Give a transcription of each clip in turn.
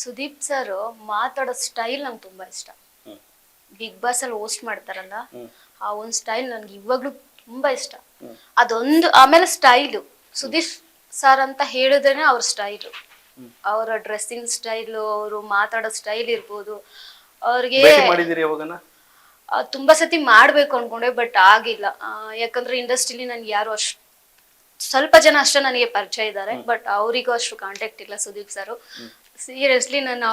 Sudeep sir ಮಾತಾಡೋ style ನಂಗೆ ತುಂಬಾ ಇಷ್ಟ. ಬಿಗ್ ಬಾಸ್ ಅಲ್ಲಿ ಹೋಸ್ಟ್ ಮಾಡ್ತಾರಲ್ಲ, ಆ ಒಂದು ಸ್ಟೈಲ್ ನನ್ಗೆ ಇವಾಗ್ಲೂ ತುಂಬಾ ಇಷ್ಟ. ಅದೊಂದು ಆಮೇಲೆ ಸ್ಟೈಲು ಸುದೀಪ್ ಸರ್ ಅಂತ ಹೇಳಿದ್ರೇನೆ ಅವ್ರ ಸ್ಟೈಲು, ಅವರ ಡ್ರೆಸ್ಸಿಂಗ್ ಸ್ಟೈಲು, ಅವರು ಮಾತಾಡೋ ಸ್ಟೈಲ್ ಇರ್ಬೋದು. ಅವ್ರಿಗೆ ತುಂಬಾ ಸತಿ ಮಾಡ್ಬೇಕು ಅನ್ಕೊಂಡೆ, ಬಟ್ ಆಗಿಲ್ಲ. ಯಾಕಂದ್ರೆ ಇಂಡಸ್ಟ್ರಿಲಿ ನನ್ಗೆ ಯಾರು ಅಷ್ಟು ಸ್ವಲ್ಪ ಜನ ಅಷ್ಟೇ ನನಗೆ ಪರಿಚಯ ಇದ್ದಾರೆ, ಬಟ್ ಅವರಿಗೂ ಅಷ್ಟು ಕಾಂಟ್ಯಾಕ್ಟ್ ಇಲ್ಲ ಸುದೀಪ್ ಸರ್. ಸೀರಿಯಸ್ಲಿ ನಾನು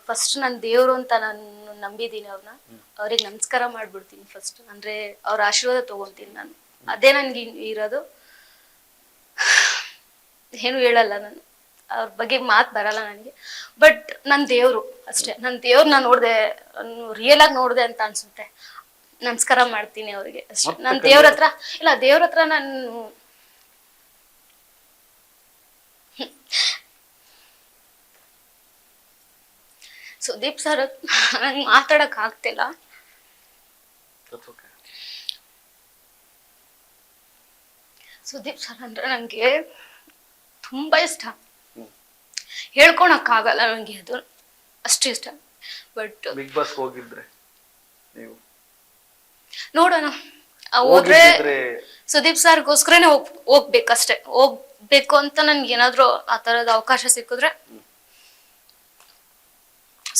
ಫಸ್ಟ್ ನನ್ನ ದೇವ್ರು ಅಂತ ನಾನು ನಂಬಿದೀನಿ ಅವ್ರನ್ನ. ಅವ್ರಿಗೆ ನಮಸ್ಕಾರ ಮಾಡ್ಬಿಡ್ತೀನಿ ಫಸ್ಟ್, ಅಂದ್ರೆ ಅವ್ರ ಆಶೀರ್ವಾದ ತಗೊಂತೀನಿ ನಾನು. ಅದೇ ನನ್ಗೆ ಇರೋದು, ಏನು ಹೇಳಲ್ಲ ನಾನು, ಅವ್ರ ಬಗ್ಗೆ ಮಾತು ಬರಲ್ಲ ನನಗೆ. ಬಟ್ ನನ್ನ ದೇವ್ರು ಅಷ್ಟೇ, ನನ್ನ ದೇವ್ರು ನಾನು ನೋಡ್ದೆ, ರಿಯಲ್ ಆಗಿ ನೋಡ್ದೆ ಅಂತ ಅನ್ಸುತ್ತೆ. ನಮಸ್ಕಾರ ಮಾಡ್ತೀನಿ ಅವ್ರಿಗೆ ಅಷ್ಟೇ. ನನ್ನ ದೇವ್ರ ಹತ್ರ ಇಲ್ಲ, ದೇವ್ರ ಹತ್ರ ನಾನು ಸುದೀಪ್ ಸರ್ ನಂಗೆ ಮಾತಾಡಕ್ ಆಗ್ತಿಲ್ಲ. ಸುದೀಪ್ ಸರ್ ಅಂದ್ರೆ ನಂಗೆ ತುಂಬಾ ಇಷ್ಟ, ಹೇಳ್ಕೊಳಕ್ ಆಗಲ್ಲ ನಂಗೆ, ಅದು ಅಷ್ಟು ಇಷ್ಟ. ಬಟ್ ಬಿಗ್ ಬಾಸ್ ಹೋಗಿದ್ರೆ ನೀವು ನೋಡೋಣ, ಹೋದ್ರೆ ಸುದೀಪ್ ಸರ್ಗೋಸ್ಕರನೇ ಹೋಗ್ಬೇಕಷ್ಟೇ. ಹೋಗ್ಬೇಕು ಅಂತ ನನ್ಗೆ ಏನಾದ್ರು ಆ ತರದ ಅವಕಾಶ ಸಿಕ್ಕಿದ್ರೆ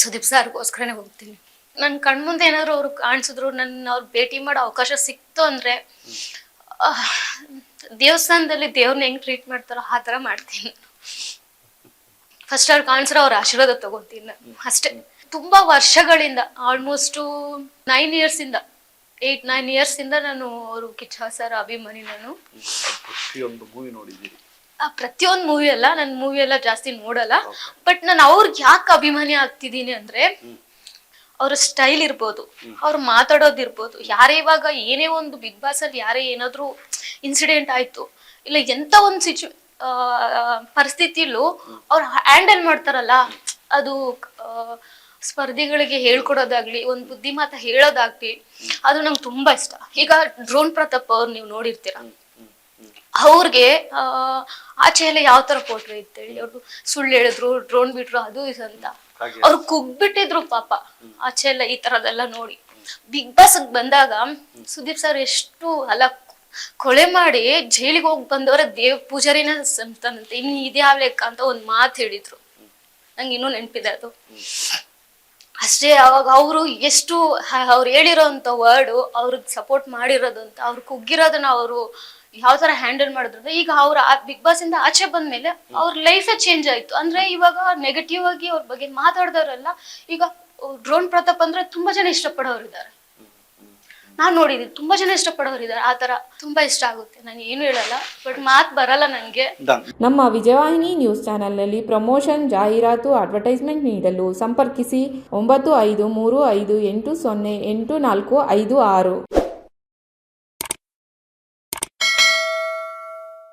ಸುದೀಪ್ ಸರ್ಗೋಸ್ಕರನೇ ಹೋಗ್ತೀನಿ. ನನ್ ಕಣ್ಮುಂದೆ ಏನಾದ್ರು ಅವ್ರು ಕಾಣಿಸಿದ್ರು, ಅವ್ರ ಭೇಟಿ ಮಾಡೋ ಅವಕಾಶ ಸಿಕ್ತು ಅಂದ್ರೆ, ದೇವಸ್ಥಾನದಲ್ಲಿ ದೇವ್ರನ್ನ ಹೆಂಗ್ ಟ್ರೀಟ್ ಮಾಡ್ತಾರೋ ಆ ತರ ಮಾಡ್ತೀನಿ. ಫಸ್ಟ್ ಅವ್ರು ಕಾಣಿಸ್ರೆ ಅವ್ರ ಆಶೀರ್ವಾದ ತಗೋತೀನಿ ನಾನು ಅಷ್ಟೇ. ತುಂಬಾ ವರ್ಷಗಳಿಂದ, ಆಲ್ಮೋಸ್ಟ್ 9 years ಇಂದ 8-9 years ಇಂದ ನಾನು ಅವರು ಕಿಚ್ಚ ಸರ್ ಅಭಿಮಾನಿ. ನಾನು ಪ್ರತಿಯೊಂದು ಮೂವಿ ಅಲ್ಲ, ನನ್ ಮೂವಿ ಎಲ್ಲ ಜಾಸ್ತಿ ನೋಡಲ್ಲ, ಬಟ್ ನಾನು ಅವ್ರಿಗೆ ಯಾಕೆ ಅಭಿಮಾನಿ ಆಗ್ತಿದ್ದೀನಿ ಅಂದ್ರೆ, ಅವ್ರ ಸ್ಟೈಲ್ ಇರ್ಬೋದು, ಅವ್ರು ಮಾತಾಡೋದಿರ್ಬೋದು. ಯಾರೇ ಇವಾಗ ಏನೇ ಒಂದು ಬಿಗ್ ಬಾಸ್ ಅಲ್ಲಿ ಯಾರೇ ಏನಾದ್ರು ಇನ್ಸಿಡೆಂಟ್ ಆಯ್ತು, ಇಲ್ಲ ಎಂತ ಒಂದು ಪರಿಸ್ಥಿತಿಲೂ ಅವ್ರು ಹ್ಯಾಂಡಲ್ ಮಾಡ್ತಾರಲ್ಲ, ಅದು ಸ್ಪರ್ಧಿಗಳಿಗೆ ಹೇಳ್ಕೊಡೋದಾಗ್ಲಿ, ಒಂದ್ ಬುದ್ಧಿ ಮಾತ ಹೇಳೋದಾಗ್ಲಿ, ಅದು ನಂಗೆ ತುಂಬಾ ಇಷ್ಟ. ಈಗ ಡ್ರೋನ್ ಪ್ರತಾಪ್ ಅವ್ರು ನೀವು ನೋಡಿರ್ತೀರ, ಅವ್ರಿಗೆ ಆಚೆ ಎಲ್ಲ ಯಾವ ತರ ಕೊಟ್ರಿ ಅಂತೇಳಿ, ಅವ್ರು ಸುಳ್ಳು ಹೇಳಿದ್ರು, ಡ್ರೋನ್ ಬಿಟ್ರು, ಅದು ಇದು ಅಂತ ಅವ್ರು ಕುಗ್ಬಿಟ್ಟಿದ್ರು ಪಾಪ. ಆಚೆ ಎಲ್ಲ ಈ ತರದೆಲ್ಲ ನೋಡಿ ಬಿಗ್ ಬಾಸ್ ಬಂದಾಗ ಸುದೀಪ್ ಸರ್ ಎಷ್ಟು ಅಲ್ಲ, ಕೊಲೆ ಮಾಡಿ ಜೈಲಿಗೆ ಹೋಗಿ ಬಂದವರ ದೇವ್ ಪೂಜಾರಿನ ಅಂತಾನಂತೆ, ಇನ್ನು ಇದ್ಯಾವ ಲೆಕ್ಕ ಅಂತ ಒಂದ್ ಮಾತು ಹೇಳಿದ್ರು, ನಂಗೆ ಇನ್ನೂ ನೆನಪಿದೆ ಅದು ಅಷ್ಟೇ. ಅವಾಗ ಅವರು ಎಷ್ಟು ಅವ್ರು ಹೇಳಿರೋ ಅಂತ ವರ್ಡು, ಅವ್ರಿಗೆ ಸಪೋರ್ಟ್ ಮಾಡಿರೋದು ಅಂತ, ಅವ್ರು ಕುಗ್ಗಿರೋದನ್ನ ಅವರು ಯಾವ ತರ ಹ್ಯಾಂಡಲ್ ಮಾಡಿದ್ರು. ಈಗ ಅವ್ರ ಬಿಗ್ ಬಾಸ್ ಇಂದ ಆಚೆ ಬಂದ್ಮೇಲೆ ಅವ್ರ ಲೈಫೇ ಚೇಂಜ್ ಆಯ್ತು. ಅಂದ್ರೆ ಇವಾಗ ನೆಗೆಟಿವ್ ಆಗಿ ಅವ್ರ ಬಗ್ಗೆ ಮಾತಾಡ್ದವ್ರೆಲ್ಲ ಈಗ ಡ್ರೋನ್ ಪ್ರತಾಪ್ ಅಂದ್ರೆ ತುಂಬಾ ಜನ ಇಷ್ಟಪಡೋರಿದ್ದಾರೆ, ನಾನ್ ನೋಡಿದೀನಿ, ತುಂಬಾ ಜನ ಇಷ್ಟಪಡೋರಿದ್ದಾರೆ. ಆ ತರ ತುಂಬಾ ಇಷ್ಟ ಆಗುತ್ತೆ. ನಾನು ಏನು ಹೇಳಲ್ಲ, ಬಟ್ ಮಾತು ಬರಲ್ಲ ನನಗೆ. ನಮ್ಮ ವಿಜಯವಾಹಿನಿ ನ್ಯೂಸ್ ಚಾನೆಲ್ನಲ್ಲಿ ಪ್ರಮೋಷನ್, ಜಾಹೀರಾತು, ಅಡ್ವರ್ಟೈಸ್ಮೆಂಟ್ ನೀಡಲು ಸಂಪರ್ಕಿಸಿ 9535808456.